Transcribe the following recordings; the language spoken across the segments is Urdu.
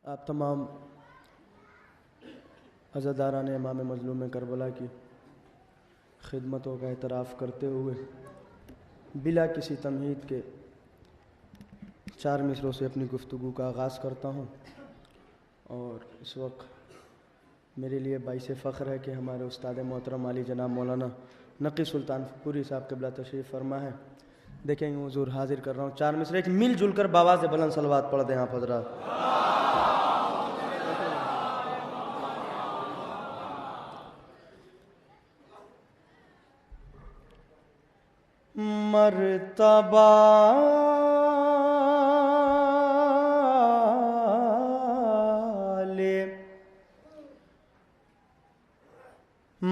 آپ تمام عزاداران امام مظلوم کربلا کی خدمتوں کا اعتراف کرتے ہوئے بلا کسی تمہید کے 4 مصروں سے اپنی گفتگو کا آغاز کرتا ہوں۔ اور اس وقت میرے لیے باعث فخر ہے کہ ہمارے استاد محترم علی جناب مولانا نقی سلطان پوری صاحب قبلہ تشریف فرما ہے۔ دیکھیں گے حضور حاضر کر رہا ہوں 4 مصرے ایک مل جل کر بآواز بلند صلوات پڑھ دیں آپ حضرات۔ مرتبہ لے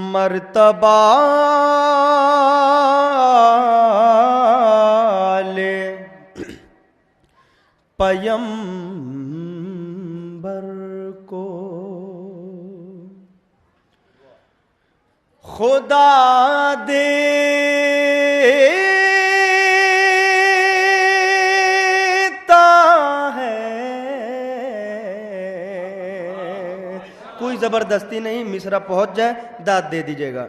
مرتبہ لے پیمبر کو خدا دیتا ہے، کوئی زبردستی نہیں، مصرع پہنچ جائے داد دے دیجئے گا۔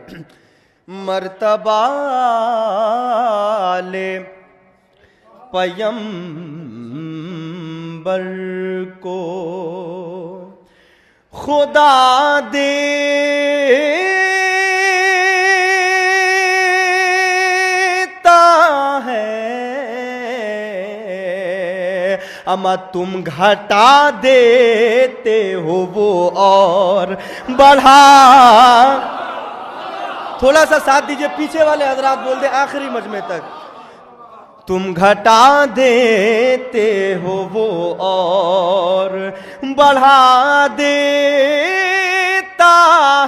مرتبہ لے پیمبر کو خدا دیتا ہے، اما تم گھٹا دیتے ہو وہ اور بڑھا۔ تھوڑا سا ساتھ دیجئے، پیچھے والے حضرات بول دیں آخری مجمع تک۔ تم گھٹا دیتے ہو وہ اور بڑھا دیتا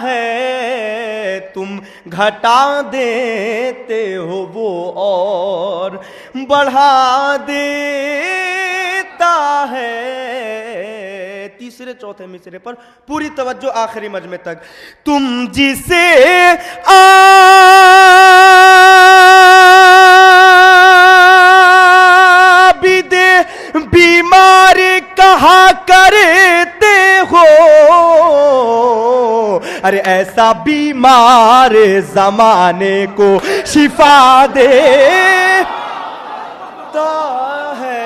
ہے، تم گھٹا دیتے ہو وہ اور بڑھا دیتا ہے۔ تیسرے چوتھے مصرے پر پوری توجہ آخری مجمع تک۔ تم جسے عابد بیمار کہا کرتے ہو، ارے ایسا بیمار زمانے کو شفا دیتا ہے۔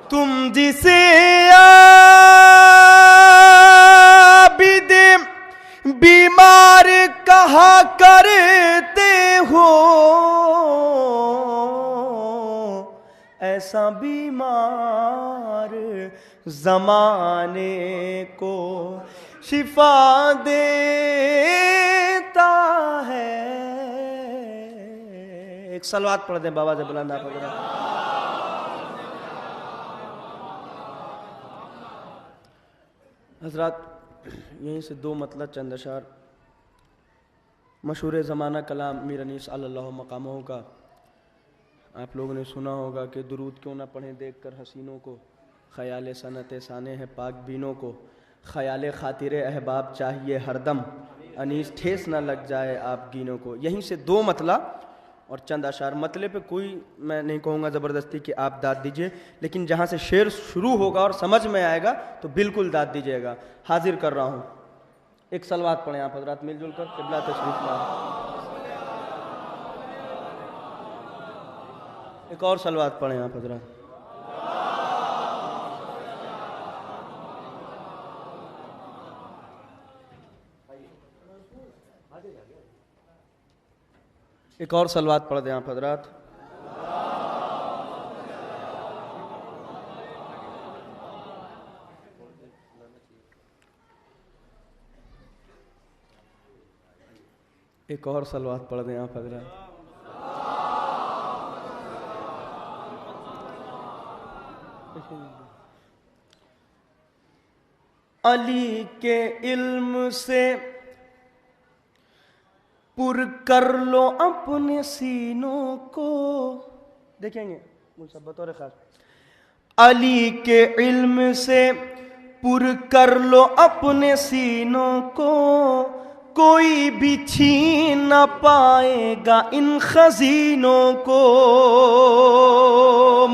تم جسے عابد بیمار کہا کرتے ہو، ایسا بیمار زمانے کو شفا دیتا ہے۔ ایک صلوات پڑھ دیں بابا سے بلند آپ حضرات۔ حضرات یہیں سے 2 مطلب چند اشعار مشہور زمانہ کلام میر انیس صلی اللہ مقامہ کا آپ لوگوں نے سنا ہوگا کہ درود کیوں نہ پڑھیں دیکھ کر حسینوں کو، خیال صنعت سانے ہے پاک بینوں کو، خیال خاطر احباب چاہیے ہر دم، انیس ٹھیس نہ لگ جائے آپ گینوں کو۔ یہیں سے 2 مطلب اور چند اشعار، مطلب پہ کوئی میں نہیں کہوں گا زبردستی کہ آپ داد دیجئے، لیکن جہاں سے شعر شروع ہوگا اور سمجھ میں آئے گا تو بالکل داد دیجئے گا۔ حاضر کر رہا ہوں، ایک صلوات پڑھیں آپ حضرات مل جل کر، قبلہ تشریف لائیں۔ ایک اور صلوات پڑھیں آپ حضرات۔ ایک اور صلوات پڑھ دیں آپ حضرات۔ ایک اور صلوات پڑھ دیں آپ حضرات۔ علی کے علم سے پر کر لو اپنے سینوں کو، دیکھیں گے بطور خاص، علی کے علم سے پر کر لو اپنے سینوں کو، کوئی بھی چھین نہ پائے گا ان خزینوں کو،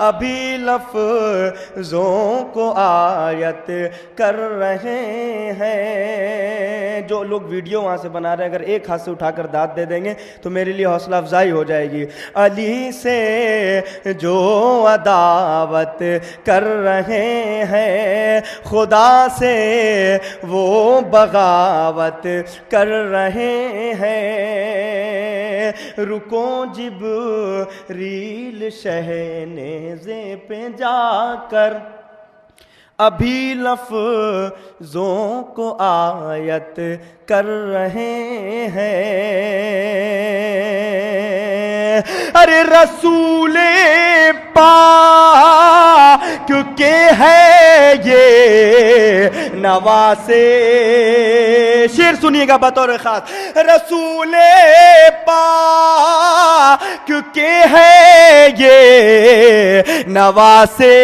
ابھی لفظوں کو آیت کر رہے ہیں. جو لوگ ویڈیو وہاں سے بنا رہے ہیں اگر ایک ہاتھ سے اٹھا کر داد دے دیں گے تو میرے لیے حوصلہ افزائی ہو جائے گی. علی سے جو عداوت کر رہے ہیں خدا سے وہ بغاوت کر رہے ہیں. رکو جبریل شہنیزے پہ جا کر ابھی لفظوں کو آیت کر رہے ہیں. ارے رسول پاک کیونکہ ہے یہ نواسے. شعر سنیے گا بطور خاص. رسول پاک کیونکہ ہے یہ نواسے.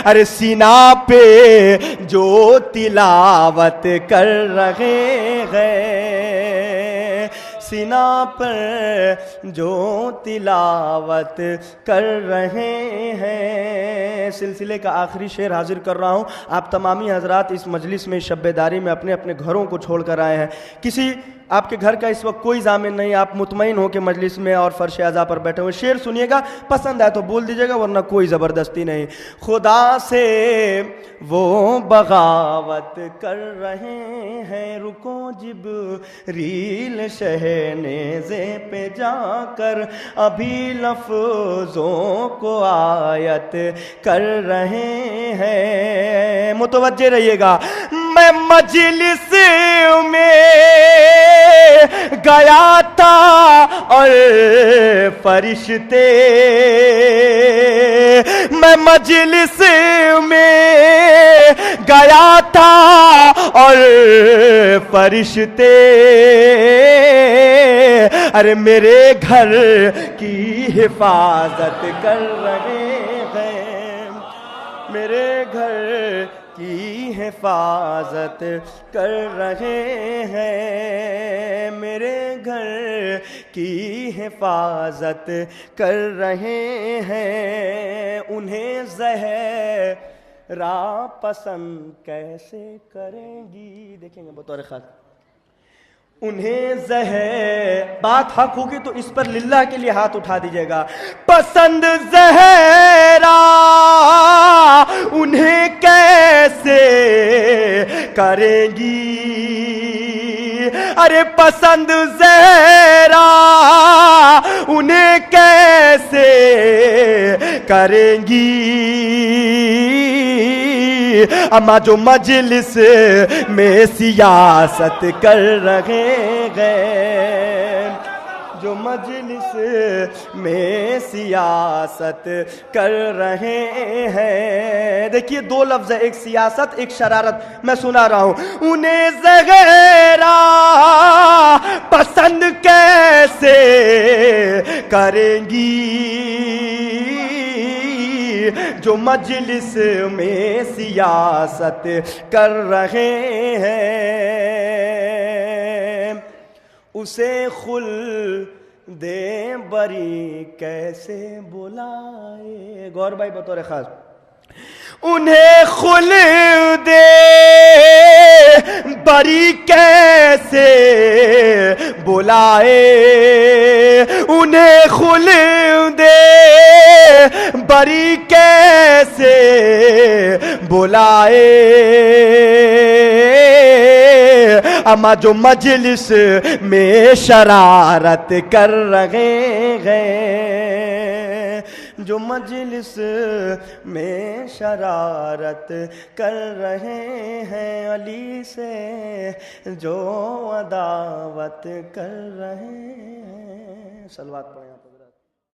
ارے سینہ پہ جو تلاوت کر رہے ہیں, سینہ پر جو تلاوت کر رہے ہیں. سلسلے کا آخری شعر حاضر کر رہا ہوں. آپ تمامی حضرات اس مجلس میں شب داری میں اپنے اپنے گھروں کو چھوڑ کر آئے ہیں. کسی آپ کے گھر کا اس وقت کوئی ضامن نہیں, آپ مطمئن ہو کہ مجلس میں اور فرش اعضاء پر بیٹھے ہوئے. شعر سنیے گا, پسند آئے تو بول دیجیے گا ورنہ کوئی زبردستی نہیں. خدا سے وہ بغاوت کر رہے ہیں. رکو جبریل شہنیزے پہ جا کر ابھی لفظوں کو آیت کر رہے ہیں. متوجہ رہیے گا. میں مجلس میں گیا تھا اور فرشتے, میں مجلس میں گیا تھا اور فرشتے ارے میرے گھر کی حفاظت کر رہے ہیں. میرے گھر کی حفاظت کر رہے ہیں. میرے گھر کی حفاظت کر رہے ہیں. انہیں زہرا پسند کیسے کریں گی. دیکھیں گے بطور خاص. انہیں بات حق ہوگی تو اس پر للہ کے لیے ہاتھ اٹھا دیجئے گا. پسند زہرا انہیں کیسے کریں گی. ارے پسند زہرا انہیں کیسے کریں گی. اما جو مجلس میں سیاست کر رہے ہیں, جو مجلس میں سیاست کر رہے ہیں. دیکھیے دو لفظ ہے, ایک سیاست ایک شرارت. میں سنا رہا ہوں. انہیں زہرا پسند کیسے کریں گی جو مجلس میں سیاست کر رہے ہیں. اسے خلد بری کیسے بلائے. غور بھائی بطور خاص. انہیں خلد بری کیسے بلائے. انہیں خلد بری کیسے بلائے. اما جو مجلس میں شرارت کر رہے ہیں, جو مجلس میں شرارت کر رہے ہیں. علی سے جو عداوت کر رہے ہیں. صلوات پڑھیں.